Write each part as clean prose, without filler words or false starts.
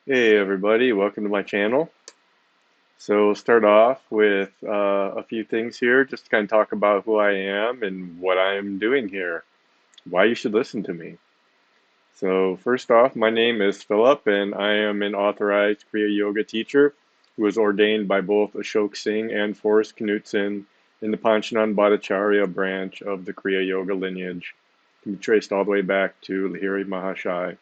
Hey everybody, welcome to my channel. So we'll start off with a few things here, just to kind of talk about who I am and what I'm doing here, why you should listen to me. So first off, my name is Philip and I am an authorized Kriya Yoga teacher who was ordained by both Ashok Singh and Forrest Knutson in the Panchanan Bhattacharya branch of the Kriya Yoga lineage. It can be traced all the way back to Lahiri Mahashai.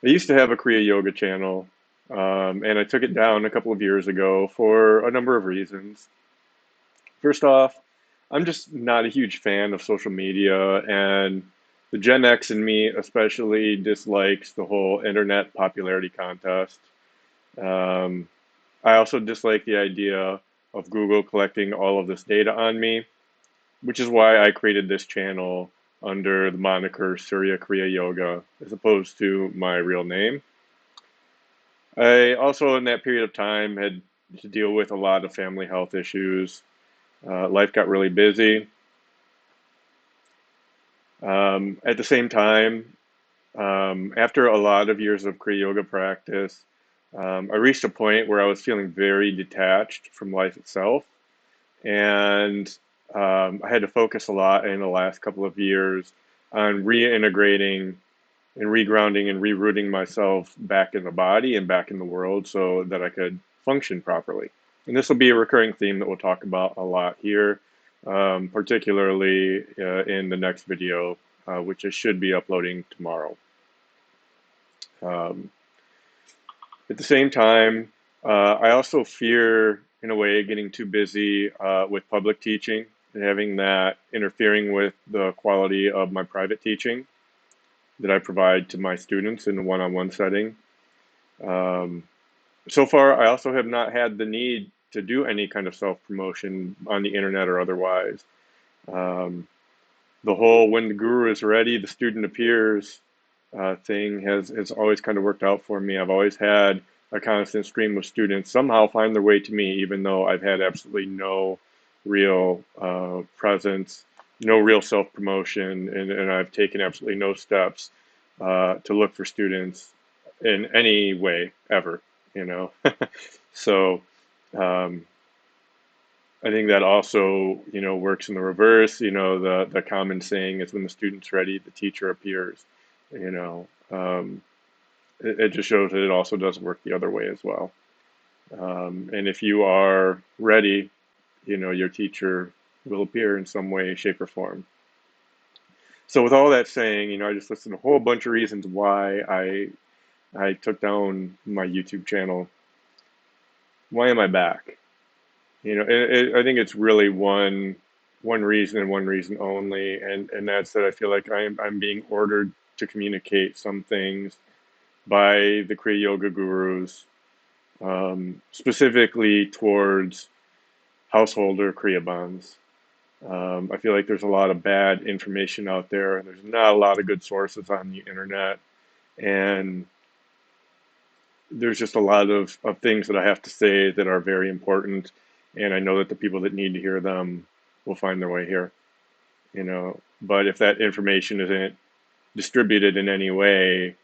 I used to have a Kriya Yoga channel, and I took it down a couple of years ago for a number of reasons. First off, I'm just not a huge fan of social media, and the Gen X in me especially dislikes the whole internet popularity contest. Um, I also dislike the idea of Google collecting all of this data on me, which is why I created this channel under the moniker Surya Kriya Yoga, as opposed to my real name. I also, in that period of time, had to deal with a lot of family health issues. Life got really busy. At the same time, after a lot of years of Kriya Yoga practice, I reached a point where I was feeling very detached from life itself. And I had to focus a lot in the last couple of years on reintegrating and regrounding and rerouting myself back in the body and back in the world so that I could function properly. And this will be a recurring theme that we'll talk about a lot here, particularly in the next video, which I should be uploading tomorrow. Um, at the same time, I also fear, in a way, getting too busy with public teaching and having that interfering with the quality of my private teaching that I provide to my students in a one-on-one setting. Um, so far, I also have not had the need to do any kind of self-promotion on the internet or otherwise. Um, the whole when the guru is ready, the student appears thing has always kind of worked out for me. I've always had a constant stream of students somehow find their way to me, even though I've had absolutely no real presence, no real self-promotion, and I've taken absolutely no steps to look for students in any way ever, you know. So um, I think that also, works in the reverse. The common saying is when the student's ready, the teacher appears. You know, it just shows that it also does work the other way as well. And if you are ready, your teacher will appear in some way, shape, or form. So with all that saying, I just listed a whole bunch of reasons why I took down my YouTube channel. Why am I back? I think it's really one reason and one reason only, and that's that I feel like I'm being ordered to communicate some things by the Kriya Yoga gurus, specifically towards householder Kriya Bandhs. I feel like there's a lot of bad information out there, and there's not a lot of good sources on the internet, and there's just a lot of things that I have to say that are very important, and I know that the people that need to hear them will find their way here, But if that information isn't distributed in any way,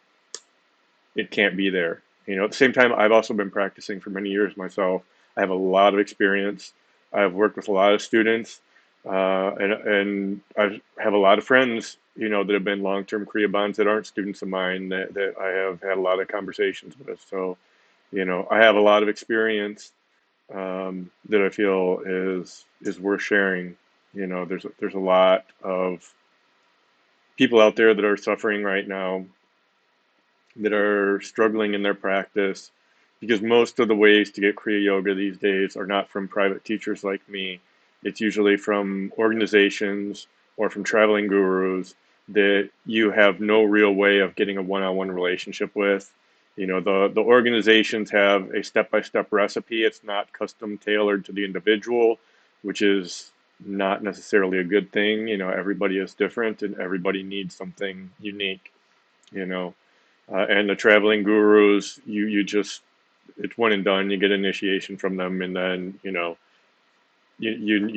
it can't be there. At the same time, I've also been practicing for many years myself. I have a lot of experience. I've worked with a lot of students, and I have a lot of friends, that have been long-term Kriya Bonds that aren't students of mine that I have had a lot of conversations with. So, I have a lot of experience that I feel is worth sharing. There's a lot of people out there that are suffering right now, that are struggling in their practice, because most of the ways to get Kriya Yoga these days are not from private teachers like me. It's usually from organizations or from traveling gurus that you have no real way of getting a one-on-one relationship with. The organizations have a step-by-step recipe. It's not custom tailored to the individual, which is not necessarily a good thing. Everybody is different and everybody needs something unique, you know. And the traveling gurus, you just, it's one and done. You get initiation from them, and then you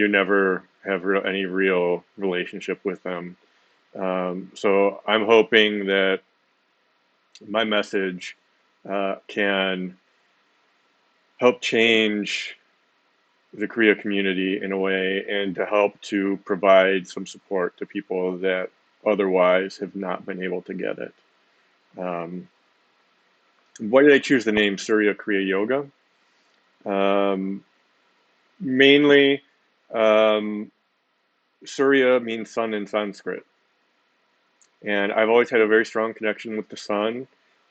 never have any real relationship with them. So I'm hoping that my message can help change the Kriya community in a way, and to help to provide some support to people that otherwise have not been able to get it. Um, why did I choose the name Surya Kriya Yoga? Um, mainly, um, Surya means sun in Sanskrit. And I've always had a very strong connection with the sun.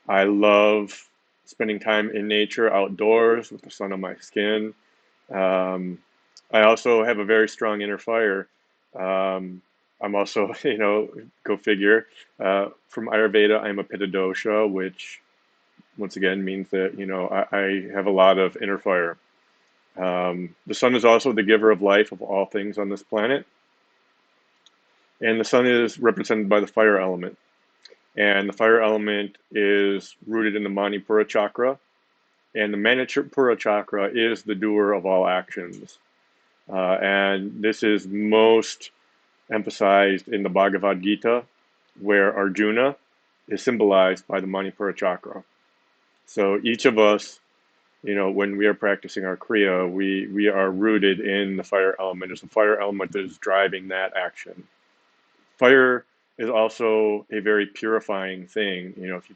I love spending time in nature, outdoors, with the sun on my skin. Um, I also have a very strong inner fire. I'm also, go figure. From Ayurveda, I'm a Pitta dosha, which once again means that, I have a lot of inner fire. The sun is also the giver of life of all things on this planet. And the sun is represented by the fire element. And the fire element is rooted in the Manipura chakra. And the Manipura chakra is the doer of all actions. And this is most emphasized in the Bhagavad Gita, where Arjuna is symbolized by the Manipura chakra. So each of us, when we are practicing our Kriya, we are rooted in the fire element. It's the fire element that is driving that action. Fire is also a very purifying thing. If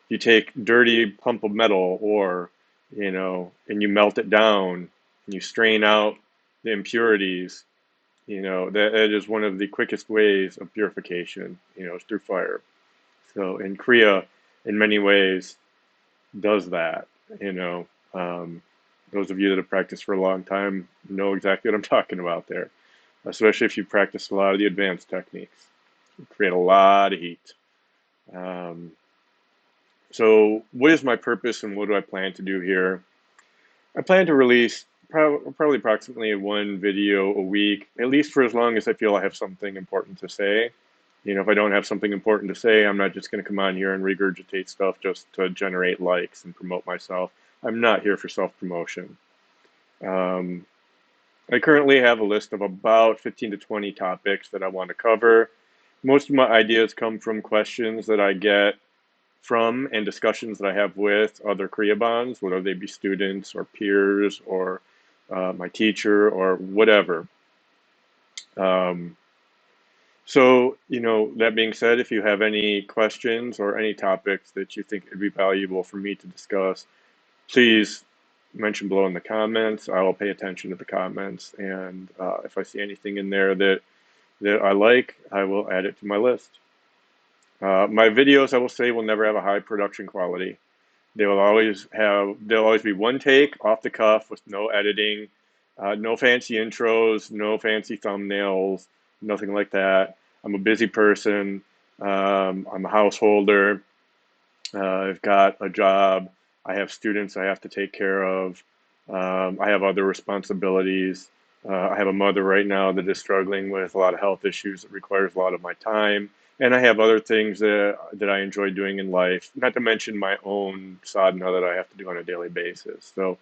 you take dirty lump of metal ore, and you melt it down and you strain out the impurities, that is one of the quickest ways of purification, is through fire. So, and Kriya, in many ways, does that. You know, um, those of you that have practiced for a long time know exactly what I'm talking about there, especially if you practice a lot of the advanced techniques. You create a lot of heat. Um, so, what is my purpose and what do I plan to do here? I plan to release probably approximately one video a week, at least for as long as I feel I have something important to say. If I don't have something important to say, I'm not just going to come on here and regurgitate stuff just to generate likes and promote myself. I'm not here for self-promotion. Um, I currently have a list of about 15 to 20 topics that I want to cover. Most of my ideas come from questions that I get from and discussions that I have with other Kriya bonds, whether they be students or peers or my teacher or whatever. Um, so, that being said, if you have any questions or any topics that you think would be valuable for me to discuss, please mention below in the comments. I will pay attention to the comments, and if I see anything in there that I like, I will add it to my list. My videos, I will say, will never have a high production quality. There'll always be one take off the cuff with no editing, no fancy intros, no fancy thumbnails, nothing like that. I'm a busy person. I'm a householder. I've got a job. I have students I have to take care of. I have other responsibilities. I have a mother right now that is struggling with a lot of health issues that requires a lot of my time. And I have other things that I enjoy doing in life, not to mention my own sadhana that I have to do on a daily basis. So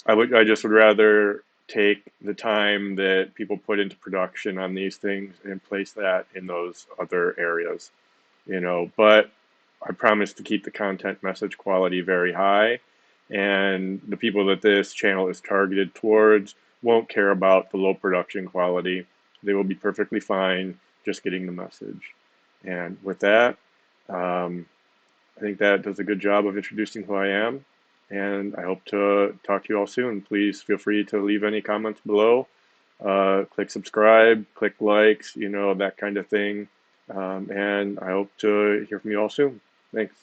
I just would rather take the time that people put into production on these things and place that in those other areas, but I promise to keep the content message quality very high, and the people that this channel is targeted towards won't care about the low production quality. They will be perfectly fine just getting the message. And with that, um, I think that does a good job of introducing who I am, and I hope to talk to you all soon. Please feel free to leave any comments below. Click subscribe, click likes, that kind of thing. And I hope to hear from you all soon. Thanks.